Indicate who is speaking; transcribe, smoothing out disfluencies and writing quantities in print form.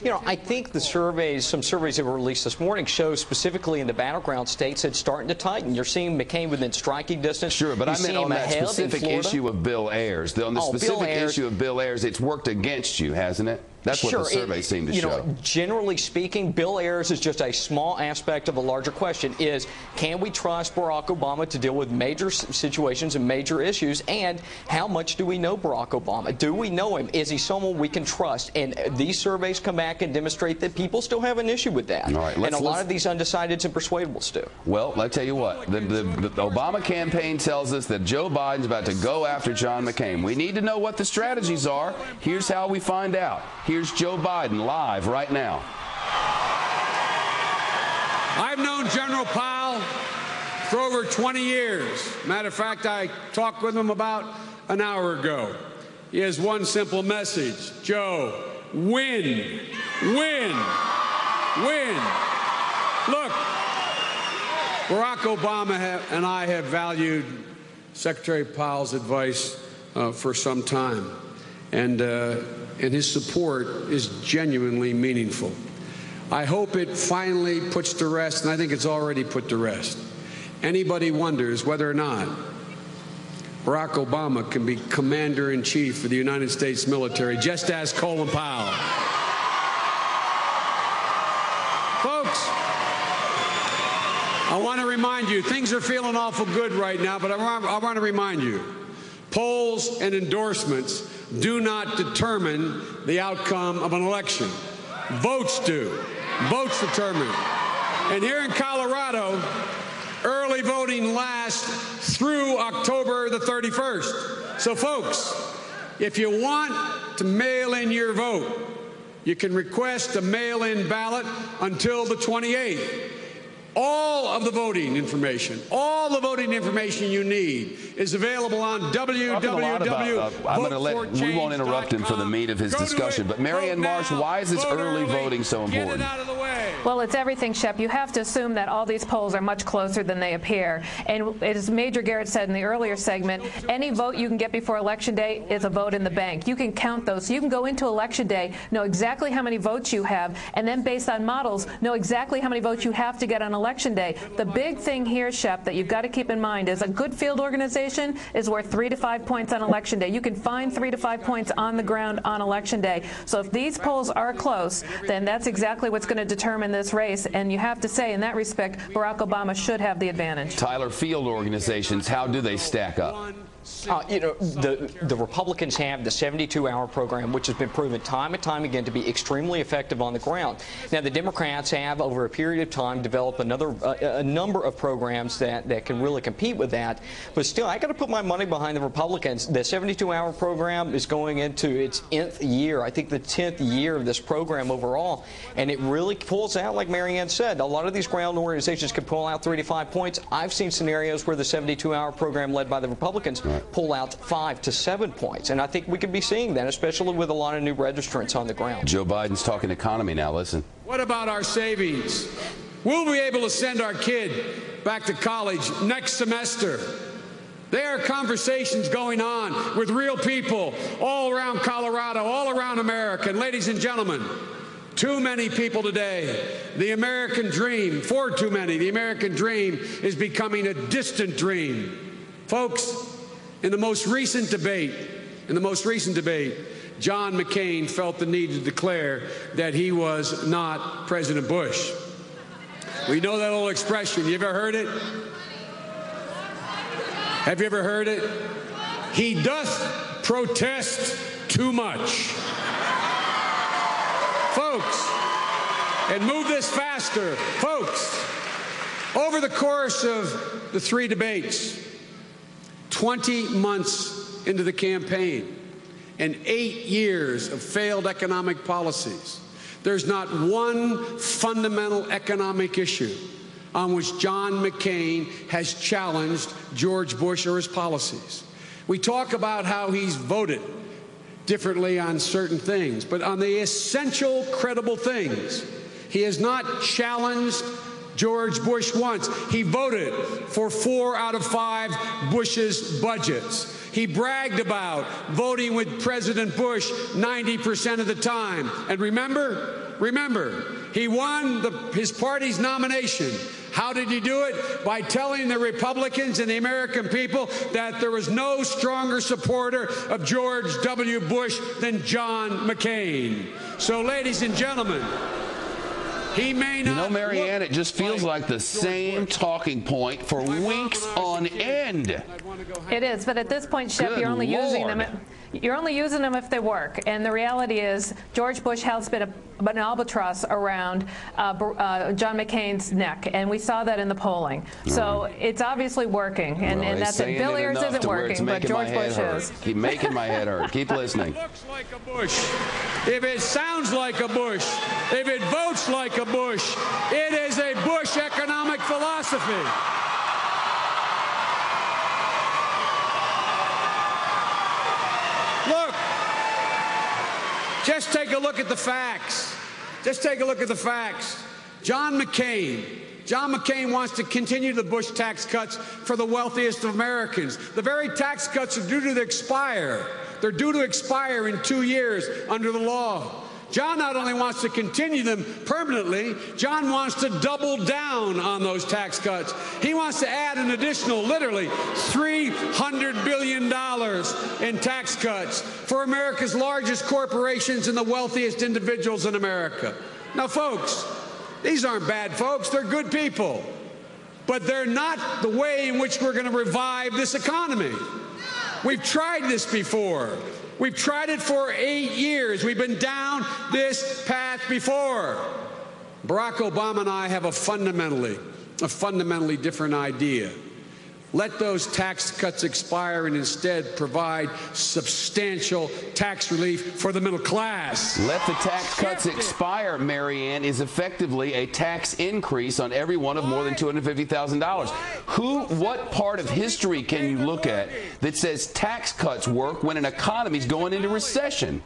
Speaker 1: You know, I think the surveys, some surveys that were released this morning show specifically in the battleground states it's starting to tighten. You're seeing McCain within striking distance.
Speaker 2: Sure, but I meant on that specific issue of Bill Ayers. On the specific issue of Bill Ayers, it's worked against you, hasn't it? That's what the surveys seem to show.
Speaker 1: Generally speaking, Bill Ayers is just a small aspect of a larger question is, can we trust Barack Obama to deal with major situations and major issues? And how much do we know Barack Obama? Do we know him? Is he someone we can trust? And these surveys come back and demonstrate that people still have an issue with that.
Speaker 2: All right,
Speaker 1: and a lot of these undecideds and persuadables do.
Speaker 2: Well, I'll tell you what. The Obama campaign tells us that Joe Biden's about to go after John McCain. We need to know what the strategies are. Here's how we find out. Here's Joe Biden live right now.
Speaker 3: I've known General Powell for over 20 years. Matter of fact, I talked with him about an hour ago. He has one simple message. Joe, win, win, win. Look, Barack Obama and I have valued Secretary Powell's advice for some time. And his support is genuinely meaningful. I hope it finally puts to rest, and I think it's already put to rest. Anybody wonders whether or not Barack Obama can be commander-in-chief for the United States military, just as Colin Powell. Folks, I want to remind you, things are feeling awful good right now, but I want to remind you, polls and endorsements do not determine the outcome of an election. Votes do. Votes determine. And here in Colorado, early voting lasts through October the 31st. So, folks, if you want to mail in your vote, you can request a mail-in ballot until the 28th. All of the voting information, you need is available on www.vote4change.com.
Speaker 2: We won't interrupt him for the meat of his discussion, but Marianne Marsh, why is this early voting so important?
Speaker 4: Well, it's everything, Shep. You have to assume that all these polls are much closer than they appear. And as Major Garrett said in the earlier segment, any vote you can get before Election Day is a vote in the bank. You can count those. So you can go into Election Day, know exactly how many votes you have, and then based on models, know exactly how many votes you have to get on Election Day. The big thing here, Shep, that you've got to keep in mind is a good field organization is worth 3 to 5 points on Election Day. You can find 3 to 5 points on the ground on Election Day. So if these polls are close, then that's exactly what's going to determine this race. And you have to say, in that respect, Barack Obama should have the advantage.
Speaker 2: Tyler, field organizations, how do they stack up?
Speaker 1: You know, the Republicans have the 72-hour program, which has been proven time and time again to be extremely effective on the ground. Now, the Democrats have, over a period of time, developed a number of programs that can really compete with that. But still, I got to put my money behind the Republicans. The 72-hour program is going into its 10th year. I think the 10th year of this program overall. And it really pulls out, like Marianne said, a lot of these ground organizations can pull out 3 to 5 points. I've seen scenarios where the 72-hour program led by the Republicans pull out 5 to 7 points. And I think we could be seeing that, especially with a lot of new registrants on the ground.
Speaker 2: Joe Biden's talking economy now. Listen.
Speaker 3: What about our savings? We'll be able to send our kid back to college next semester. There are conversations going on with real people all around Colorado, all around America. And ladies and gentlemen, too many people today, the American dream, for too many, the American dream is becoming a distant dream. Folks, in the most recent debate, John McCain felt the need to declare that he was not President Bush. We know that old expression. You ever heard it? Have you ever heard it? He doth protest too much. Folks, and move this faster. Folks, over the course of the 3 debates, 20 months into the campaign, and 8 years of failed economic policies, there's not one fundamental economic issue on which John McCain has challenged George Bush or his policies. We talk about how he's voted differently on certain things, but on the essential, credible things, he has not challenged George Bush once. He voted for 4 out of 5 Bush's budgets. he bragged about voting with President Bush 90% of the time. And remember, he won his party's nomination. How did he do it? By telling the Republicans and the American people that there was no stronger supporter of George W. Bush than John McCain. So, ladies and gentlemen, he may not.
Speaker 2: You know, Marianne, it just feels like the same talking point for weeks on end.
Speaker 4: It is, but at this point, Shep, you're only using them. You're only using them if they work. And the reality is, George Bush has been an albatross around John McCain's neck, and we saw that in the polling. So it's obviously working, and that's it. Bill Ayers isn't working, but George Bush is.
Speaker 2: Keep making my head hurt. Keep listening.
Speaker 3: If it looks like a Bush, if it sounds like a Bush, if it votes like a Bush, it is a Bush economic philosophy. Look, just take a look at the facts. Just take a look at the facts. John McCain wants to continue the Bush tax cuts for the wealthiest of Americans. The very tax cuts are due to expire. They're due to expire in 2 years under the law. John not only wants to continue them permanently, John wants to double down on those tax cuts. He wants to add an additional, literally, $300 billion in tax cuts for America's largest corporations and the wealthiest individuals in America. Now, folks, these aren't bad folks. They're good people. But they're not the way in which we're going to revive this economy. We've tried this before. We've tried it for 8 years. We've been down this path before. Barack Obama and I have a fundamentally different idea. Let those tax cuts expire and instead provide substantial tax relief for the middle class.
Speaker 2: Let the tax cuts expire, Marianne, is effectively a tax increase on every one of more than $250,000. What part of history can you look at that says tax cuts work when an economy is going into recession?